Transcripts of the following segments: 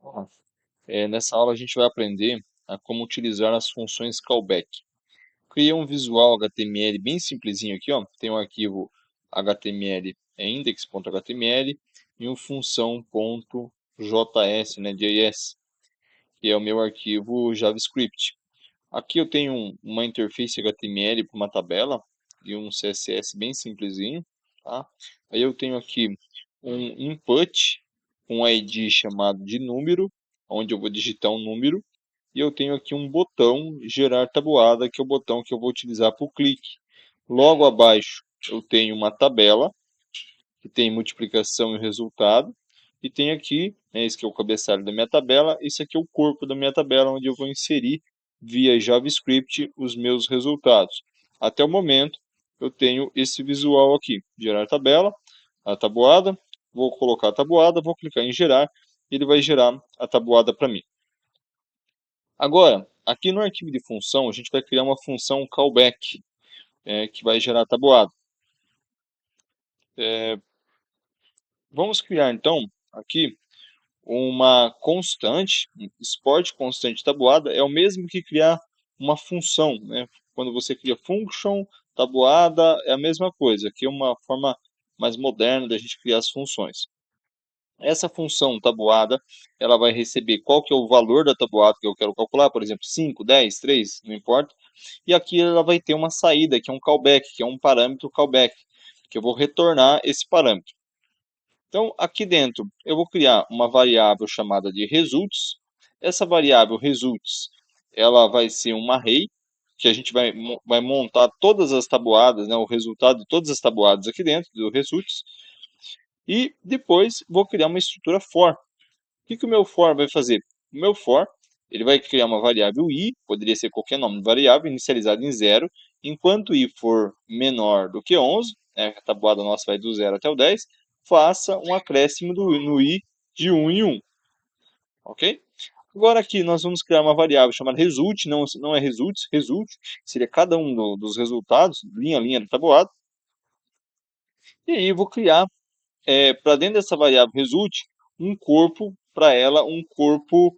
Ó, nessa aula a gente vai aprender a como utilizar as funções callback. Criei um visual HTML bem simplesinho aqui, ó. Tem um arquivo HTML, index.html e um função.js, né, JS, que é o meu arquivo JavaScript. Aqui eu tenho uma interface HTML para uma tabela e um CSS bem simplesinho, tá? Aí eu tenho aqui um input com um ID chamado de número, onde eu vou digitar um número, e eu tenho aqui um botão gerar tabuada, que é o botão que eu vou utilizar para o clique. Logo abaixo eu tenho uma tabela que tem multiplicação e resultado, e tem aqui, né, esse que é o cabeçalho da minha tabela, esse aqui é o corpo da minha tabela, onde eu vou inserir via JavaScript os meus resultados. Até o momento, eu tenho esse visual aqui, gerar tabela, a tabuada, vou colocar a tabuada, vou clicar em gerar, e ele vai gerar a tabuada para mim. Agora, aqui no arquivo de função, a gente vai criar uma função callback, que vai gerar a tabuada. Vamos criar então aqui uma constante, um export constante tabuada, é o mesmo que criar uma função, né? Quando você cria function, tabuada, é a mesma coisa. Aqui é uma forma mais moderna da gente criar as funções. Essa função tabuada, ela vai receber qual que é o valor da tabuada que eu quero calcular, por exemplo, 5, 10, 3, não importa. E aqui ela vai ter uma saída, que é um callback, que é um parâmetro callback, que eu vou retornar esse parâmetro. Então, aqui dentro, eu vou criar uma variável chamada de results. Essa variável results, ela vai ser um array, que a gente vai montar todas as tabuadas, né, o resultado de todas as tabuadas aqui dentro do results. E depois vou criar uma estrutura for. O que o meu for vai fazer? O meu for, ele vai criar uma variável i, poderia ser qualquer nome de variável, inicializada em 0, enquanto i for menor do que 11, né, a tabuada nossa vai do 0 até o 10, faça um acréscimo no i de 1 em 1, ok? Agora aqui nós vamos criar uma variável chamada result, não é results, result, seria cada um dos resultados, linha a linha da tabuada, e aí eu vou criar, para dentro dessa variável result, um corpo para ela, um corpo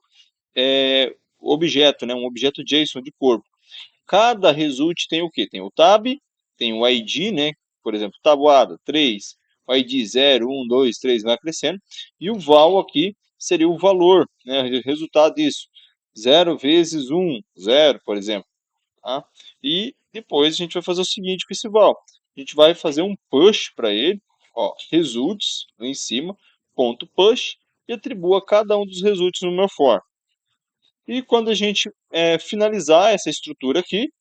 objeto, né, um objeto JSON de corpo. Cada result tem o quê? Tem o tab, tem o ID, né, por exemplo, tabuada 3, o ID 0, 1, 2, 3, vai crescendo, e o val aqui seria o valor, né, o resultado disso. 0 vezes 1, 0, por exemplo. Tá? E depois a gente vai fazer o seguinte com esse val. A gente vai fazer um push para ele, ó, results, lá em cima, ponto push, e atribua cada um dos results no meu for. E quando a gente finalizar essa estrutura aqui,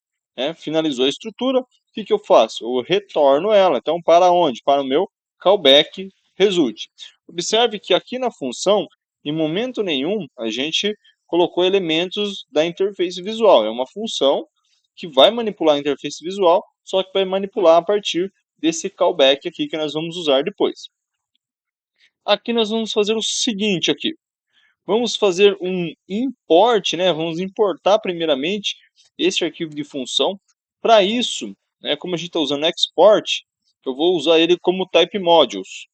finalizou a estrutura, o que eu faço? Eu retorno ela. Então, para onde? Para o meu callback result. Observe que aqui na função, em momento nenhum, a gente colocou elementos da interface visual. É uma função que vai manipular a interface visual, só que vai manipular a partir desse callback aqui que nós vamos usar depois. Aqui nós vamos fazer o seguinte aqui. Vamos fazer um import, né? Vamos importar primeiramente esse arquivo de função. Para isso, né, como a gente está usando export, eu vou usar ele como type modules.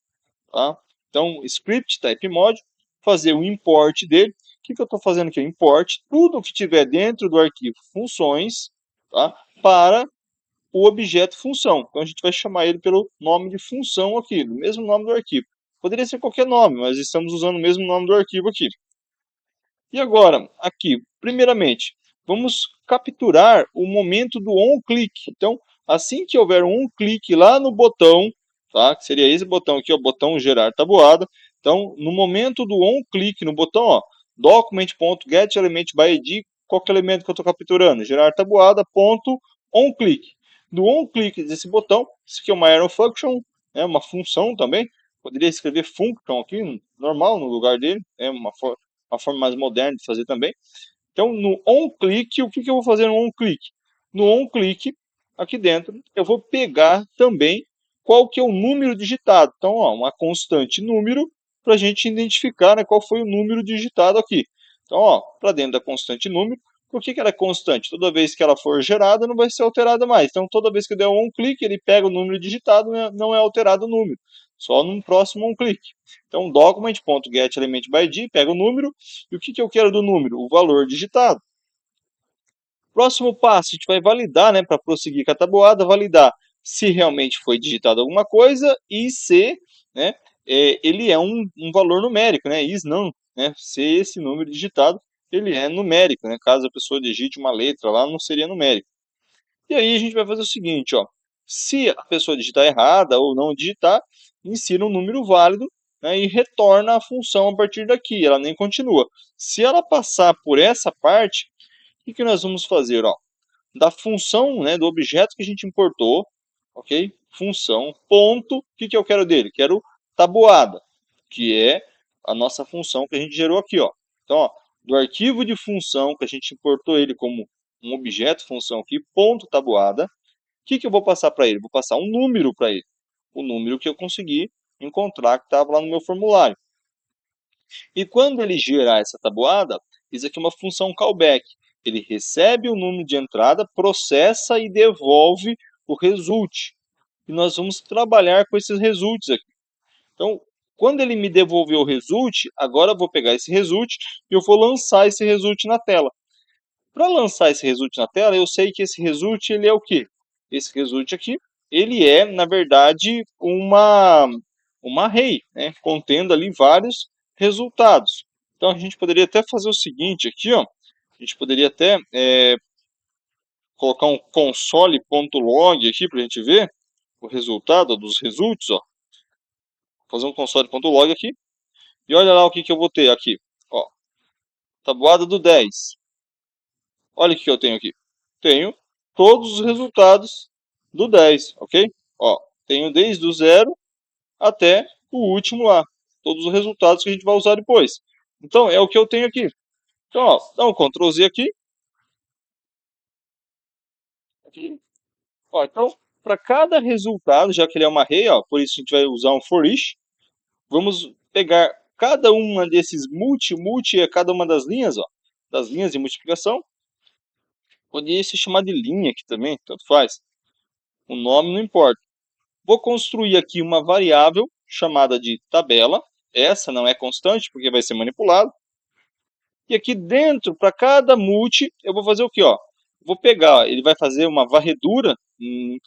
Tá? Então, script type module, fazer o import dele. O que eu estou fazendo aqui? Import tudo que tiver dentro do arquivo funções, tá? Para o objeto função. Então, a gente vai chamar ele pelo nome de função aqui, do mesmo nome do arquivo. Poderia ser qualquer nome, mas estamos usando o mesmo nome do arquivo aqui. E agora, aqui, primeiramente, vamos capturar o momento do on-click. Então, assim que houver um clique lá no botão, tá? Que seria esse botão aqui, o botão gerar tabuada. Então, no momento do on-click no botão, ó, document.getElementById, qual que é o elemento que eu estou capturando? Gerar tabuada, ponto, on-click. Do on-click desse botão, isso aqui é uma arrow function, é uma função também. Poderia escrever function aqui, normal, no lugar dele, é uma forma mais moderna de fazer também. Então, no on-click, o que eu vou fazer no on-click? No on-click, aqui dentro, eu vou pegar também qual que é o número digitado. Então, ó, uma constante número para a gente identificar, né, qual foi o número digitado aqui. Então, para dentro da constante número, Por que que ela é constante? Toda vez que ela for gerada, não vai ser alterada mais. Então, toda vez que eu der um clique, ele pega o número digitado, não é alterado o número. Só num próximo clique. Então, document.getElementByD pega o número. E o que que eu quero do número? O valor digitado. Próximo passo, a gente vai validar, né, para prosseguir com a tabuada, validar se realmente foi digitado alguma coisa e se, né, ele é um valor numérico, né, is não, né, se esse número digitado ele é numérico, né, caso a pessoa digite uma letra lá, não seria numérico. E aí a gente vai fazer o seguinte, ó, se a pessoa digitar errada ou não digitar, insira um número válido, né, e retorna a função a partir daqui, ela nem continua. Se ela passar por essa parte, o que nós vamos fazer? Ó, da função, né, do objeto que a gente importou, ok? Função, ponto, o que que eu quero dele? Quero tabuada, que é a nossa função que a gente gerou aqui, ó. Então, ó, do arquivo de função que a gente importou ele como um objeto, função aqui, ponto tabuada, o que que eu vou passar para ele? Vou passar um número para ele, o número que eu consegui encontrar que estava lá no meu formulário. E quando ele gerar essa tabuada, isso aqui é uma função callback. Ele recebe o número de entrada, processa e devolve o result. E nós vamos trabalhar com esses results aqui. Então, quando ele me devolver o result, agora eu vou pegar esse result e eu vou lançar esse result na tela. Para lançar esse result na tela, eu sei que esse result ele é o quê? Esse result aqui, ele é, na verdade, uma array, né, contendo ali vários resultados. Então, a gente poderia até fazer o seguinte aqui, ó, a gente poderia até colocar um console.log aqui para a gente ver o resultado dos results, ó. Fazer um console.log aqui. E olha lá o que, que eu vou ter aqui. Ó, tabuada do 10. Olha o que eu tenho aqui. Tenho todos os resultados do 10, ok? Ó, tenho desde o 0 até o último lá. Todos os resultados que a gente vai usar depois. Então, é o que eu tenho aqui. Então, ó, dá um Ctrl Z aqui. Aqui. Ó, então, para cada resultado, já que ele é uma array, ó, por isso a gente vai usar um for each, vamos pegar cada uma desses multi é cada uma das linhas, ó, das linhas de multiplicação. Poderia se chamar de linha aqui também, tanto faz. O nome não importa. Vou construir aqui uma variável chamada de tabela. Essa não é constante, porque vai ser manipulado. E aqui dentro, para cada multi, eu vou fazer o quê? Ó? Vou pegar, ele vai fazer uma varredura,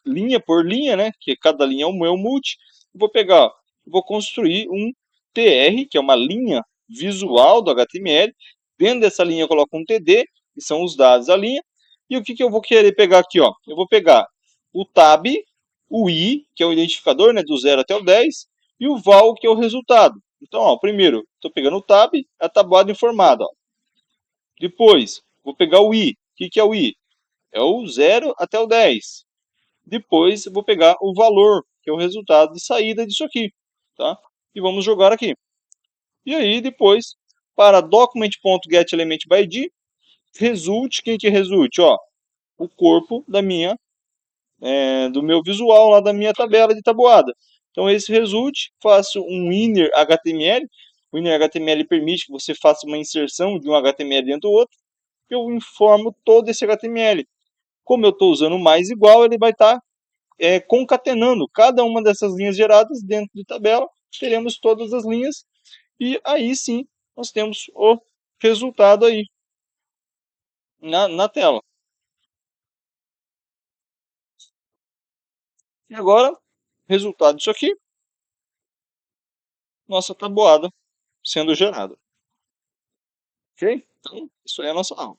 linha por linha, né? Que cada linha é um multi. Vou pegar, ó, vou construir um TR, que é uma linha visual do HTML. Dentro dessa linha eu coloco um TD, que são os dados da linha. E o que, que eu vou querer pegar aqui? Ó? Eu vou pegar o tab, o i, que é o identificador, né, do 0 até o 10, e o val, que é o resultado. Então, ó, primeiro, estou pegando o tab, a tabuada informada. Ó. Depois, vou pegar o i. O que, que é o i? É o 0 até o 10. Depois, vou pegar o valor, que é o resultado de saída disso aqui. Tá? E vamos jogar aqui. E aí, depois, para document.getElementByD, result, quem que result? Ó, o corpo da minha do meu visual lá da minha tabela de tabuada. Então esse result, faço um inner HTML. O inner HTML permite que você faça uma inserção de um HTML dentro do outro. Eu informo todo esse HTML. Como eu estou usando mais igual, ele vai estar concatenando cada uma dessas linhas geradas dentro de tabela. Teremos todas as linhas e aí sim nós temos o resultado aí na tela. E agora, resultado disso aqui, nossa tabuada sendo gerada. Ok? Então, isso aí é a nossa aula.